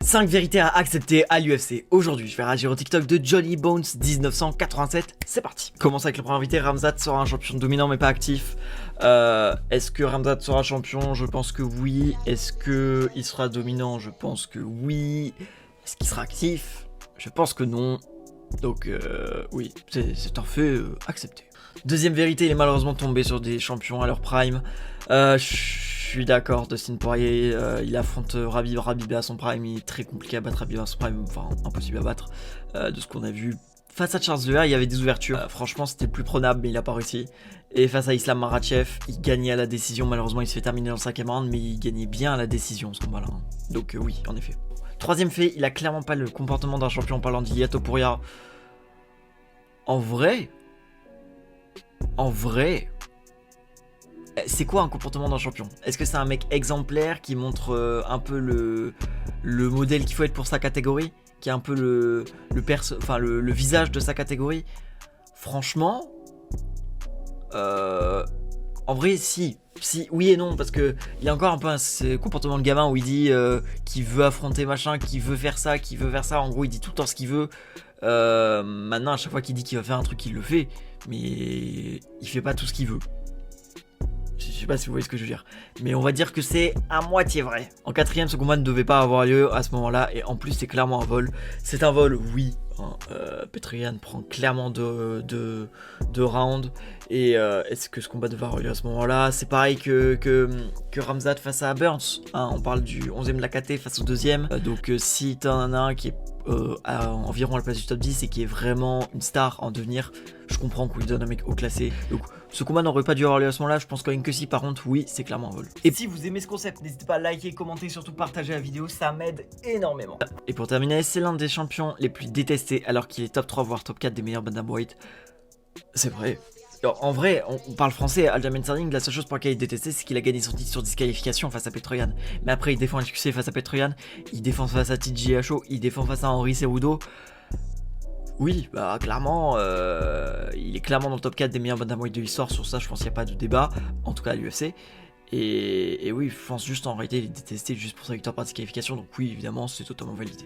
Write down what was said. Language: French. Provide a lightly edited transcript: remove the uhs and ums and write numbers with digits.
5 vérités à accepter à l'UFC. Aujourd'hui, je vais réagir au TikTok de Johnny Bones 1987. C'est parti. Commence avec le premier invité. Ramzat sera un champion dominant mais pas actif. Est-ce que Ramzat sera champion? Je pense que oui. Est-ce que il sera dominant? Je pense que oui. Est-ce qu'il sera actif? Je pense que non. Donc oui, c'est un fait accepté. Deuxième vérité, il est malheureusement tombé sur des champions à leur prime. Je suis d'accord, Dustin Poirier, il affronte Rabib à son prime, il est très compliqué à battre Rabib à son prime, enfin impossible à battre, de ce qu'on a vu. Face à Charles Vera, il y avait des ouvertures, franchement c'était plus prenable mais il a pas réussi. Et face à Islam Makhachev, il gagnait à la décision, malheureusement il se fait terminer dans le 5e round, mais il gagnait bien à la décision ce combat-là. Donc oui, en effet. Troisième fait, il a clairement pas le comportement d'un champion en parlant d'Ilia Topuria. En vrai, c'est quoi un comportement d'un champion? Est-ce que c'est un mec exemplaire qui montre un peu le modèle qu'il faut être pour sa catégorie? Qui est un peu le visage de sa catégorie? Franchement, en vrai, si, oui et non, parce que il y a encore un peu ce comportement de gamin où il dit qu'il veut affronter machin, qu'il veut faire ça, en gros il dit tout le temps ce qu'il veut. Maintenant à chaque fois qu'il dit qu'il va faire un truc il le fait, mais il fait pas tout ce qu'il veut. Je sais pas si vous voyez ce que je veux dire, mais on va dire que c'est à moitié vrai. En quatrième, ce combat ne devait pas avoir lieu à ce moment-là, et en plus c'est clairement un vol. C'est un vol, oui. Petr Yan prend clairement deux rounds. Et est-ce que ce combat devait avoir lieu à ce moment-là? C'est pareil que Ramzat face à Burns. On parle du 11e de la KT face au 2e. Donc si t'en as un qui est environ à la place du top 10 et qui est vraiment une star en devenir, je comprends qu'on lui donne un mec haut classé. Donc ce combat n'aurait pas dû avoir lieu à ce moment-là. Je pense quand même que si, par contre, oui, c'est clairement un vol. Et si vous aimez ce concept, n'hésitez pas à liker, commenter, surtout partager la vidéo, ça m'aide énormément. Et pour terminer, c'est l'un des champions les plus détestés alors qu'il est top 3 voire top 4 des meilleurs bantamweight. C'est vrai. En vrai, on parle français, Aljamain Sterling, la seule chose pour laquelle il est détesté, c'est qu'il a gagné son titre sur disqualification face à Petr Yan. Mais après, il défend un succès face à Petr Yan, il défend face à TJHO, il défend face à Henry Cejudo. Oui, bah clairement, il est clairement dans le top 4 des meilleurs bantamweight de l'histoire, sur ça je pense qu'il n'y a pas de débat, en tout cas à l'UFC. Et oui, je pense juste en réalité il est détesté juste pour sa victoire par disqualification, donc oui, évidemment, c'est totalement validé.